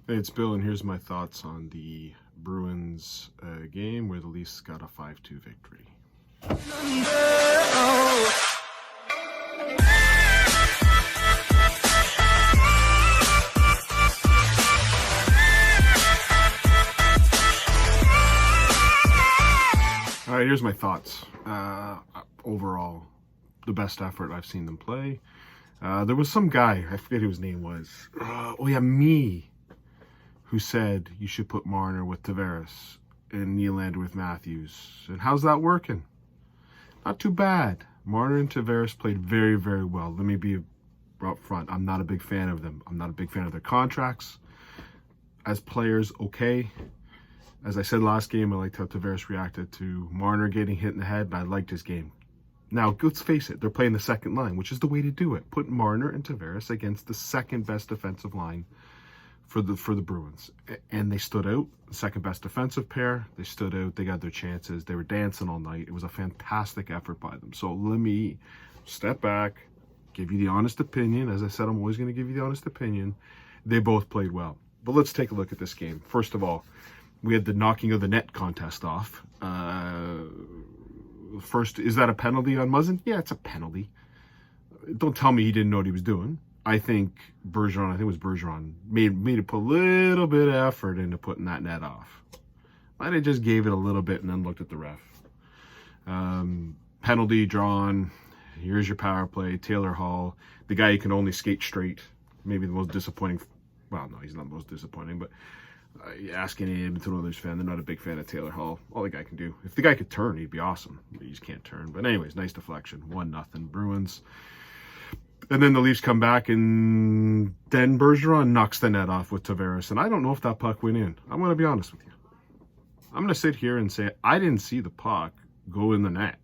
Hey, it's Bill, and here's my thoughts on the Bruins game where the Leafs got a 5-2 victory. All right, here's my thoughts. Overall, the best effort I've seen them play. There was some guy, I forget who his name was. Me, who said you should put Marner with Tavares and Nylander with Matthews. And how's that working? Not too bad. Marner and Tavares played very, very well. Let me be up front. I'm not a big fan of them. I'm not a big fan of their contracts. As players, okay. As I said last game, I liked how Tavares reacted to Marner getting hit in the head, but I liked his game. Now, let's face it, they're playing the second line, which is the way to do it. Put Marner and Tavares against the second best defensive line for the Bruins. And they stood out. The second best defensive pair. They stood out. They got their chances. They were dancing all night. It was a fantastic effort by them. So let me step back, give you the honest opinion. As I said, I'm always going to give you the honest opinion. They both played well. But let's take a look at this game. First of all, we had the knocking of the net contest off. First, is that a penalty on Muzzin? Yeah, it's a penalty. Don't tell me he didn't know what he was doing. I think Bergeron made to put a little bit of effort into putting that net off. Might have just gave it a little bit and then looked at the ref. Penalty drawn. Here's your power play. Taylor Hall, the guy who can only skate straight. Maybe the most disappointing. Well, no, he's not the most disappointing, but ask any Edmonton Oilers fan, they're not a big fan of Taylor Hall. All the guy can do. If the guy could turn, he'd be awesome. He just can't turn. But anyways, nice deflection. 1-0 Bruins. And then the Leafs come back, and then Bergeron knocks the net off with Tavares. And I don't know if that puck went in. I'm going to be honest with you. I'm going to sit here and say I didn't see the puck go in the net.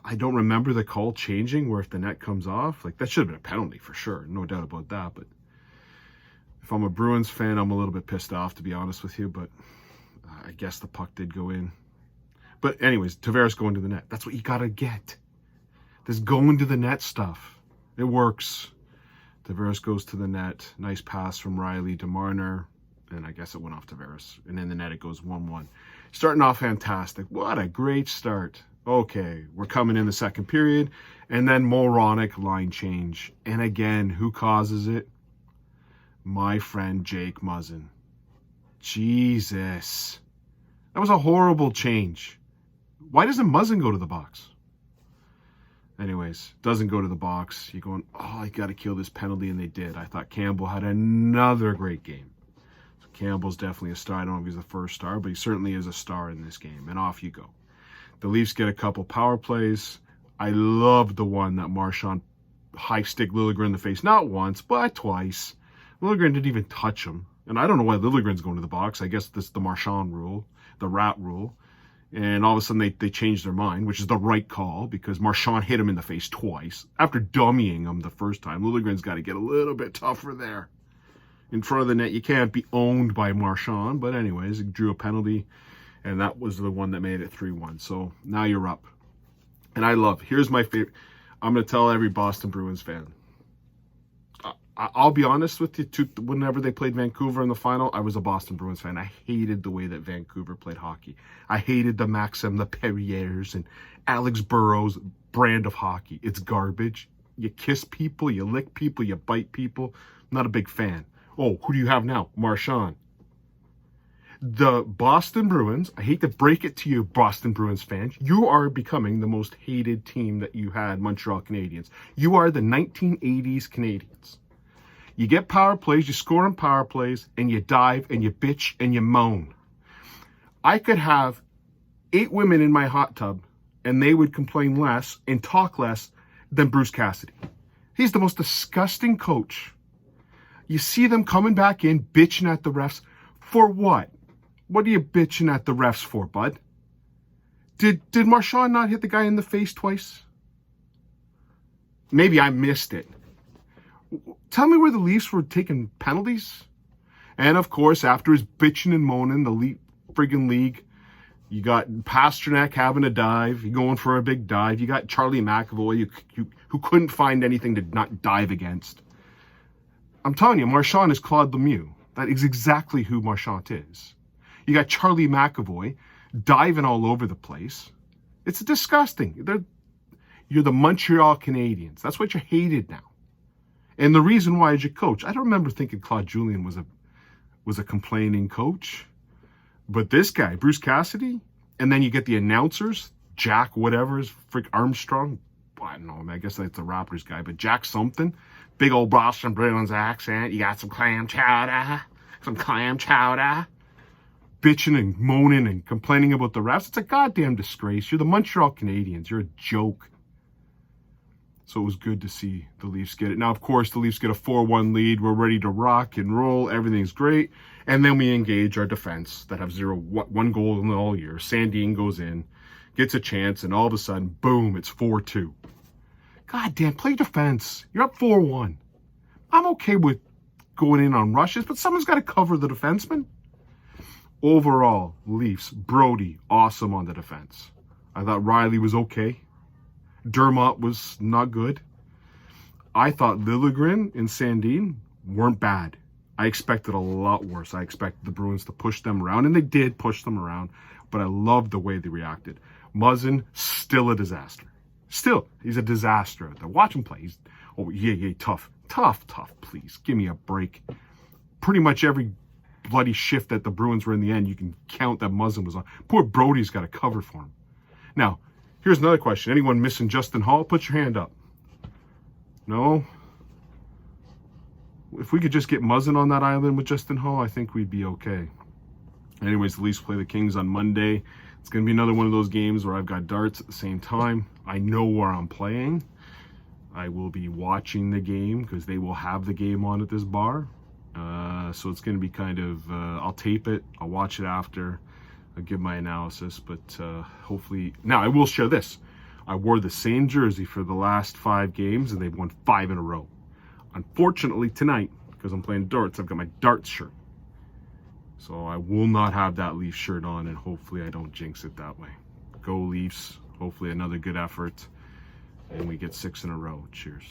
I don't remember the call changing where if the net comes off, like that should have been a penalty for sure. No doubt about that. But if I'm a Bruins fan, I'm a little bit pissed off, to be honest with you. But I guess the puck did go in. But anyways, Tavares going to the net. That's what you got to get. This going to the net stuff. It works. Tavares goes to the net. Nice pass from Riley to Marner. And I guess it went off Tavares. And in the net, it goes 1-1. Starting off fantastic. What a great start. Okay, we're coming in the second period. And then moronic line change. And again, who causes it? My friend Jake Muzzin. Jesus. That was a horrible change. Why doesn't Muzzin go to the box? Anyways, doesn't go to the box. You're going, oh, I got to kill this penalty, and they did. I thought Campbell had another great game. So Campbell's definitely a star. I don't know if he's the first star, but he certainly is a star in this game. And off you go. The Leafs get a couple power plays. I love the one that Marchand high-stick Liljegren in the face. Not once, but twice. Liljegren didn't even touch him. And I don't know why Liljegren's going to the box. I guess this is the Marchand rule, the rat rule. And all of a sudden they changed their mind, which is the right call because Marchand hit him in the face twice. After dummying him the first time, Liljegren's got to get a little bit tougher there. In front of the net, you can't be owned by Marchand. But anyways, he drew a penalty, and that was the one that made it 3-1. So now you're up. And here's my favorite. I'm going to tell every Boston Bruins fan. I'll be honest with you, whenever they played Vancouver in the final, I was a Boston Bruins fan. I hated the way that Vancouver played hockey. I hated the Maxim, the Perriers, and Alex Burrows' brand of hockey. It's garbage. You kiss people, you lick people, you bite people. I'm not a big fan. Oh, who do you have now? Marchand. The Boston Bruins, I hate to break it to you, Boston Bruins fans, you are becoming the most hated team that you had, Montreal Canadiens. You are the 1980s Canadiens. You get power plays, you score on power plays, and you dive, and you bitch, and you moan. I could have 8 women in my hot tub, and they would complain less and talk less than Bruce Cassidy. He's the most disgusting coach. You see them coming back in, bitching at the refs. For what? What are you bitching at the refs for, bud? Did Marchand not hit the guy in the face twice? Maybe I missed it. Tell me where the Leafs were taking penalties. And, of course, after his bitching and moaning, the friggin' league, you got Pasternak having a dive. You're going for a big dive. You got Charlie McAvoy who couldn't find anything to not dive against. I'm telling you, Marchand is Claude Lemieux. That is exactly who Marchand is. You got Charlie McAvoy diving all over the place. It's disgusting. You're the Montreal Canadiens. That's what you're hated now. And the reason why is your coach. I don't remember thinking Claude Julien was a complaining coach. But this guy, Bruce Cassidy, and then you get the announcers, Jack whatever's, Frick Armstrong. I don't know, I guess that's the Raptors guy, but Jack something. Big old Boston Bruins accent. You got some clam chowder. Bitching and moaning and complaining about the refs. It's a goddamn disgrace. You're the Montreal Canadiens. You're a joke. So it was good to see the Leafs get it. Now, of course, the Leafs get a 4-1 lead. We're ready to rock and roll. Everything's great. And then we engage our defense that have one goal in all year. Sandin goes in, gets a chance, and all of a sudden, boom, it's 4-2. God damn, play defense. You're up 4-1. I'm okay with going in on rushes, but someone's got to cover the defenseman. Overall, Leafs, Brody, awesome on the defense. I thought Riley was okay. Dermott was not good. I thought Liljegren and Sandin weren't bad. I expected a lot worse. I expected the Bruins to push them around, and they did push them around, but I loved the way they reacted. Muzzin, still a disaster. Still, he's a disaster out there. Watch him play. Tough, please. Give me a break. Pretty much every bloody shift that the Bruins were in the end, you can count that Muzzin was on. Poor Brody's got a cover for him. Now, here's another question. Anyone missing Justin Hall? Put your hand up. No? If we could just get Muzzin on that island with Justin Hall, I think we'd be okay. Anyways, the Leafs play the Kings on Monday. It's going to be another one of those games where I've got darts at the same time. I know where I'm playing. I will be watching the game because they will have the game on at this bar. So it's going to be kind of, I'll tape it. I'll watch it after. I'll give my analysis. But hopefully, now I will share this. I wore the same jersey for the last 5 games and they've won 5 in a row. Unfortunately, tonight, because I'm playing darts, I've got my darts shirt. So I will not have that Leafs shirt on, and hopefully I don't jinx it that way. Go Leafs. Hopefully another good effort, and we get 6 in a row. Cheers.